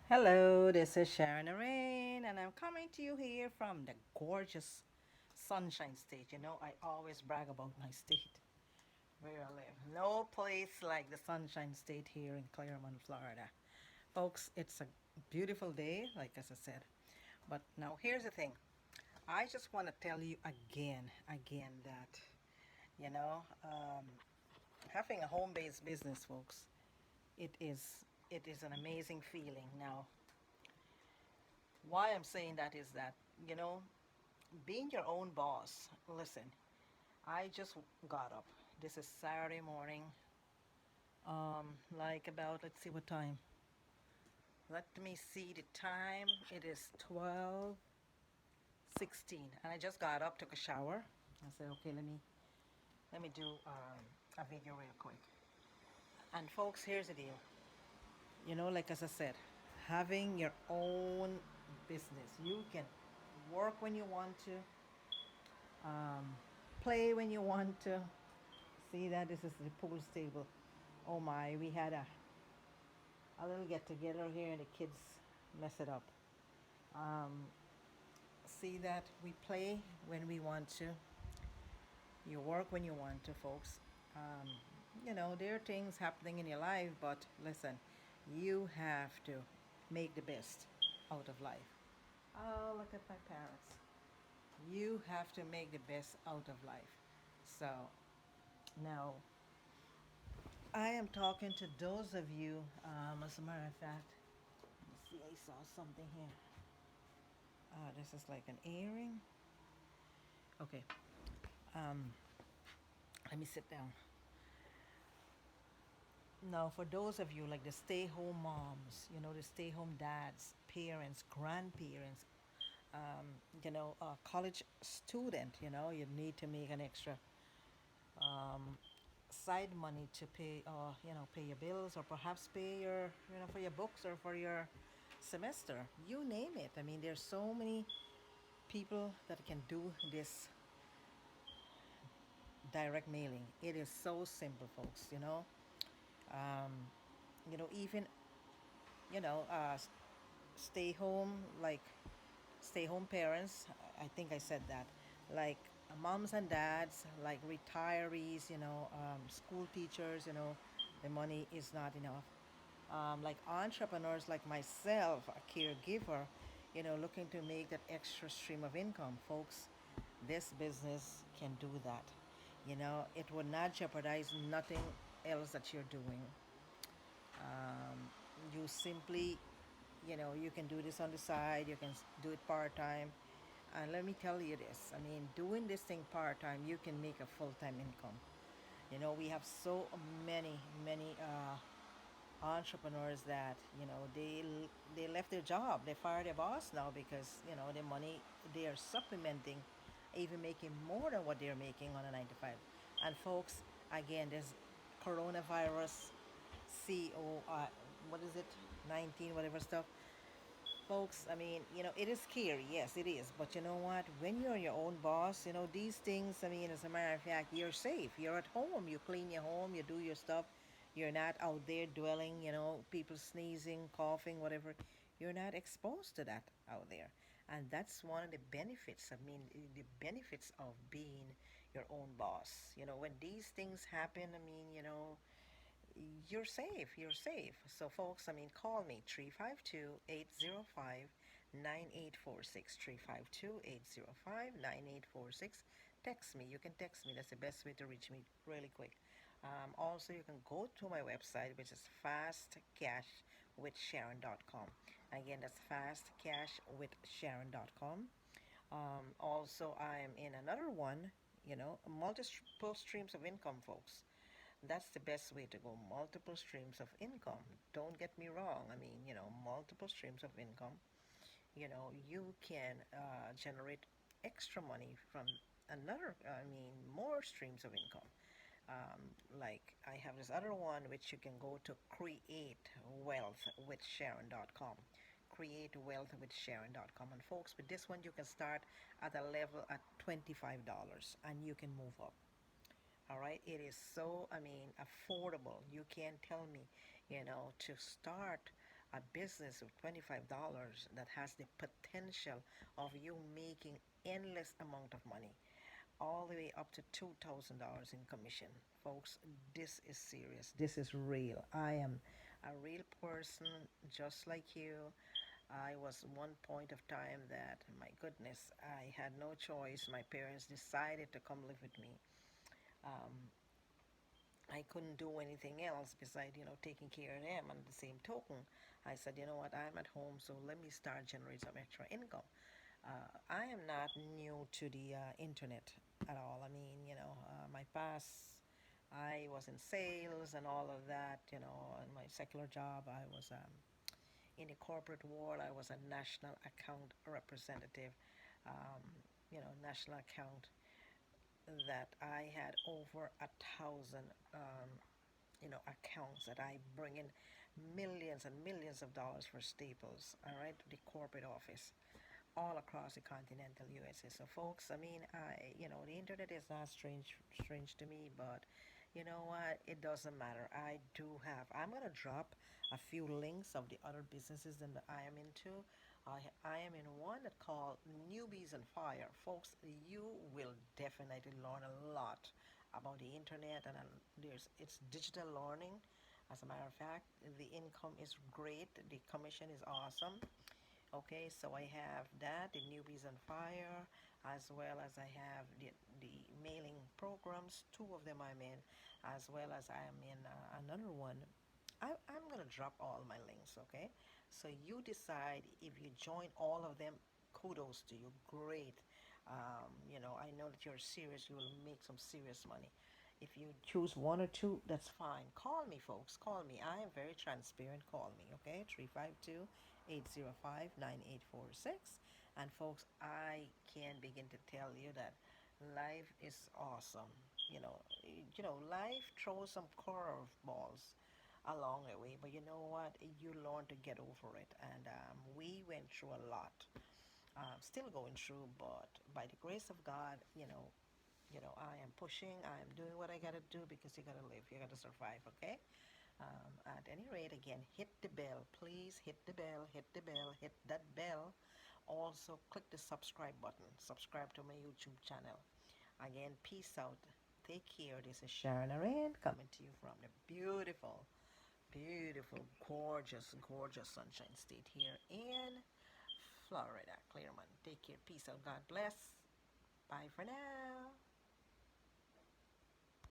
Hello, this is Sharon Naraine, and I'm coming to you here from the gorgeous Sunshine State. You know, I always brag about my state where I live. No place like the Sunshine State here in Claremont, Florida. Folks, it's a beautiful day, like as I said. But now here's the thing. I just want to tell you again that, you know, having a home-based business, folks, it is it is an amazing feeling. Now, why I'm saying that is that, you know, being your own boss. Listen, I just got up. This is Saturday morning. Like about, let's see what time. Let me see the time. It is 12:16, and I just got up, took a shower. I said, okay, let me do a video real quick. And folks, here's the deal. You know, like as I said, having your own business, you can work when you want to, um, play when you want to. See that this is the pool table. Oh my, we had a little get together here and the kids mess it up. Um, See that we play when we want to. You work when you want to, folks. Um, there are things happening in your life, but listen, you have to make the best out of life. Oh, look at my parents. You have to make the best out of life. So now I am talking to those of you, as a matter of fact, let me see, I saw something here. This is like an earring. Okay, um, let me sit down. Now, for those of you like the stay home moms, the stay home dads, parents, grandparents, college student, you need to make an extra um, side money to pay, pay your bills or perhaps pay your, for your books or for your semester. You name it. I mean, there's so many people that can do this direct mailing. It is so simple, folks. Um, even you know, uh, stay home like stay home parents. I think I said that. Like moms and dads, like retirees, school teachers. The money is not enough. Like entrepreneurs like myself, a caregiver, looking to make that extra stream of income, folks. This business can do that. It will not jeopardize nothing else that you're doing. Um, you simply, you can do this on the side, you can do it part time. And let me tell you this, I mean, doing this thing part time, you can make a full time income. We have so many entrepreneurs that they left their job, they fired their boss now because the money they are supplementing, even making more than what they're making on a 9 to 5. And folks, again, there's coronavirus, CO, what is it, 19, whatever stuff. Folks, I mean, it is scary, yes, it is. But you know what? When you're your own boss, these things, I mean, as a matter of fact, you're safe. You're at home. You clean your home, you do your stuff. You're not out there dwelling, people sneezing, coughing, whatever. You're not exposed to that out there. And that's one of the benefits. I mean, the benefits of being your own boss. When these things happen, I mean, you're safe. You're safe. So, folks, I mean, call me 352-805 9846. 352-805 9846. Text me. You can text me. That's the best way to reach me really quick. Also, you can go to my website, which is fastcashwithsharon.com. Again, that's fastcashwithsharon.com. Also, I'm in another one, multiple streams of income, folks. That's the best way to go. Multiple streams of income. Don't get me wrong. I mean, multiple streams of income. You can generate extra money from more streams of income. Um, like I have this other one which you can go to createwealthwithsharon.com. Createwealthwithsharon.com. And folks, with this one, you can start at a level at $25 and you can move up. All right, it is so, I mean, affordable. You can't tell me, to start a business with $25 that has the potential of you making endless amount of money, all the way up to $2,000 in commission. Folks, this is serious. This is real. I am a real person just like you. I was one point of time that, my goodness, I had no choice. My parents decided to come live with me. Um, I couldn't do anything else besides, taking care of them. And the same token, I said, you know what, I'm at home, so let me start generate some extra income. I am not new to the internet at all. I mean, my past, I was in sales and all of that. In my secular job, I was in the corporate world. I was a national account representative. Um, national account that I had over 1,000, accounts that I bring in millions and millions of dollars for Staples. All right, the corporate office all across the continental USA. So, folks, I mean, the internet is not strange to me, but you know what? It doesn't matter. I do have. I'm gonna drop a few links of the other businesses that I am into. I am in one that called Newbies and Fire. Folks, you will definitely learn a lot about the internet, and it's digital learning. As a matter of fact, the income is great. The commission is awesome. Okay, so I have that, the Newbies on Fire, as well as I have the mailing programs. Two of them I'm in, as well as I am in another one. I'm going to drop all my links, okay? So you decide if you join all of them, kudos to you. Great. I know that you're serious. You will make some serious money. If you choose one or two, that's fine. Call me, folks. Call me. I am very transparent. Call me, okay? 352 805 9846. And, folks, I can begin to tell you that life is awesome. Life throws some curveballs along the way, but you know what? You learn to get over it. And we went through a lot. Still going through, but by the grace of God, I am pushing. I am doing what I gotta do because you gotta live. You gotta survive. Okay. At any rate, again, hit the bell. Please hit the bell. Hit the bell. Hit that bell. Also, click the subscribe button. Subscribe to my YouTube channel. Again, peace out. Take care. This is Sharon Naraine coming to you from the beautiful, beautiful, gorgeous, gorgeous Sunshine State here in Florida, Clearmont. Take care. Peace out. God bless. Bye for now.